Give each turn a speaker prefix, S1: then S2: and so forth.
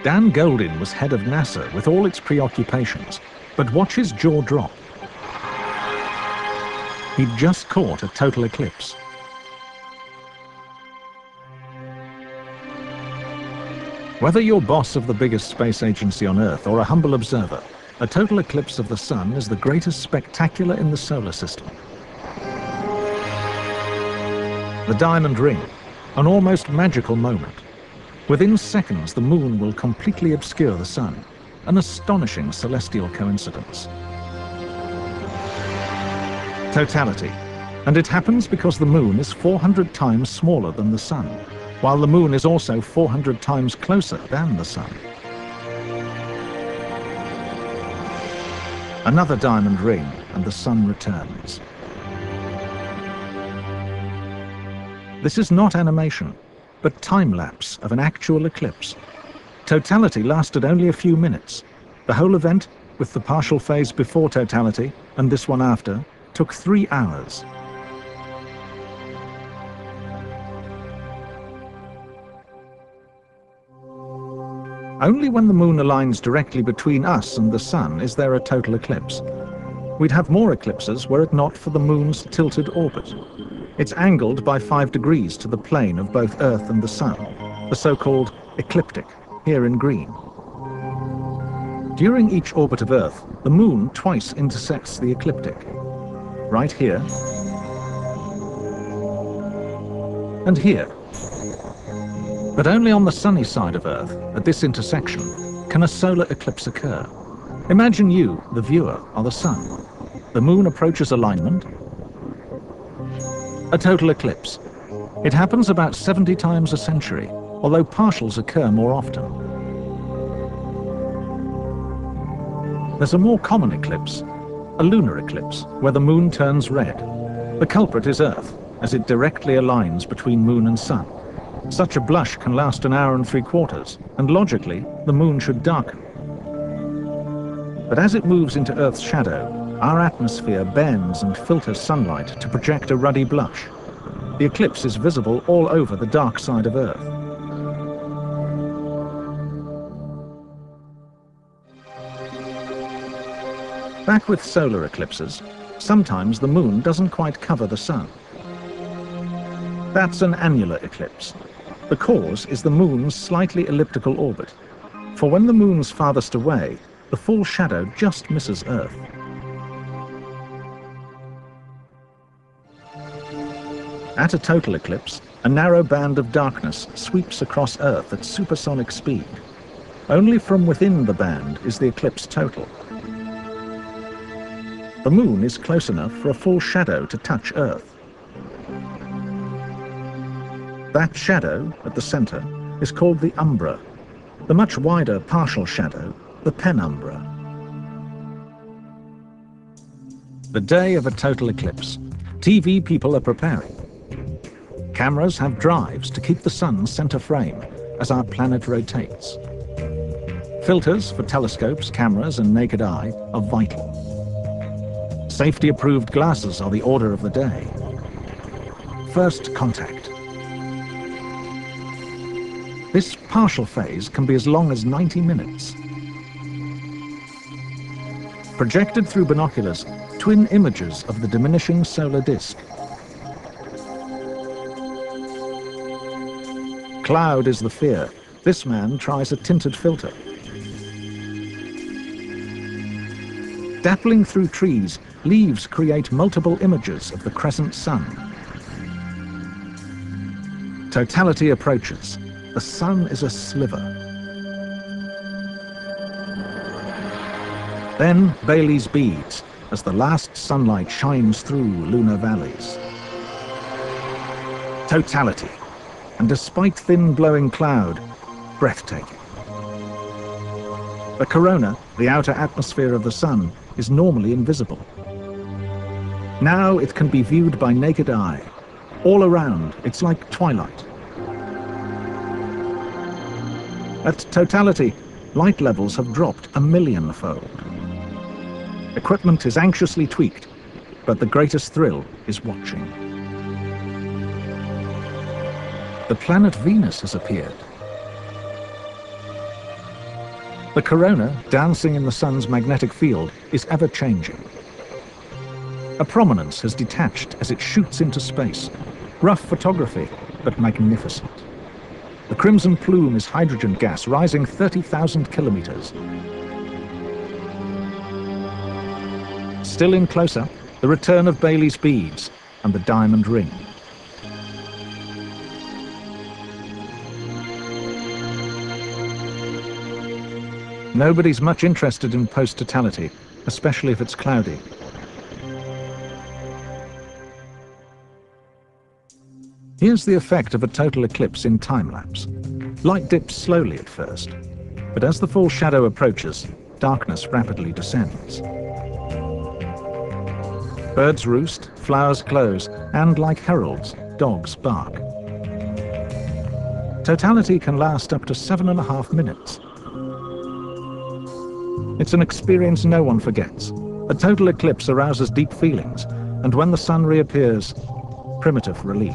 S1: Dan Goldin was head of NASA with all its preoccupations, but watch his jaw drop. He'd just caught a total eclipse. Whether you're boss of the biggest space agency on Earth or a humble observer, a total eclipse of the sun is the greatest spectacular in the solar system. The diamond ring, an almost magical moment. Within seconds, the moon will completely obscure the sun, an astonishing celestial coincidence. Totality. And it happens because the moon is 400 times smaller than the sun, while the moon is also 400 times closer than the sun. Another diamond ring, and the sun returns. This is not animation, but time-lapse of an actual eclipse. Totality lasted only a few minutes. The whole event, with the partial phase before totality and this one after, took 3 hours. Only when the moon aligns directly between us and the sun is there a total eclipse. We'd have more eclipses were it not for the moon's tilted orbit. It's angled by 5 degrees to the plane of both Earth and the sun, the so-called ecliptic, here in green. During each orbit of Earth, the moon twice intersects the ecliptic. Right here, and here. But only on the sunny side of Earth, at this intersection, can a solar eclipse occur. Imagine you, the viewer, are the sun. The moon approaches alignment. A total eclipse. It happens about 70 times a century, although partials occur more often. There's a more common eclipse, a lunar eclipse, where the moon turns red. The culprit is Earth, as it directly aligns between moon and sun. Such a blush can last an hour and 3/4, and logically, the moon should darken. But as it moves into Earth's shadow, our atmosphere bends and filters sunlight to project a ruddy blush. The eclipse is visible all over the dark side of Earth. Back with solar eclipses, sometimes the moon doesn't quite cover the sun. That's an annular eclipse. The cause is the moon's slightly elliptical orbit. For when the moon's farthest away, the full shadow just misses Earth. At a total eclipse, a narrow band of darkness sweeps across Earth at supersonic speed. Only from within the band is the eclipse total. The moon is close enough for a full shadow to touch Earth. That shadow, at the center, is called the Umbra. The much wider partial shadow, the penumbra. The day of a total eclipse. TV people are preparing. Cameras have drives to keep the sun center frame as our planet rotates. Filters for telescopes, cameras, and naked eye are vital. Safety-approved glasses are the order of the day. First contact. This partial phase can be as long as 90 minutes. Projected through binoculars, twin images of the diminishing solar disk. Cloud is the fear. This man tries a tinted filter. Dappling through trees, leaves create multiple images of the crescent sun. Totality approaches. The sun is a sliver. Then Bailey's beads, as the last sunlight shines through lunar valleys. Totality. And despite thin blowing cloud, breathtaking. The corona, the outer atmosphere of the sun, is normally invisible. Now it can be viewed by naked eye. All around, it's like twilight. At totality, light levels have dropped a millionfold. Equipment is anxiously tweaked, but the greatest thrill is watching. The planet Venus has appeared. The corona, dancing in the sun's magnetic field, is ever-changing. A prominence has detached as it shoots into space. Rough photography, but magnificent. The crimson plume is hydrogen gas rising 30,000 kilometers. Still in close-up, the return of Bailey's beads and the diamond ring. Nobody's much interested in post-totality, especially if it's cloudy. Here's the effect of a total eclipse in time-lapse. Light dips slowly at first, but as the full shadow approaches, darkness rapidly descends. Birds roost, flowers close, and like heralds, dogs bark. Totality can last up to 7.5 minutes. It's an experience no one forgets. A total eclipse arouses deep feelings, and when the sun reappears, primitive relief.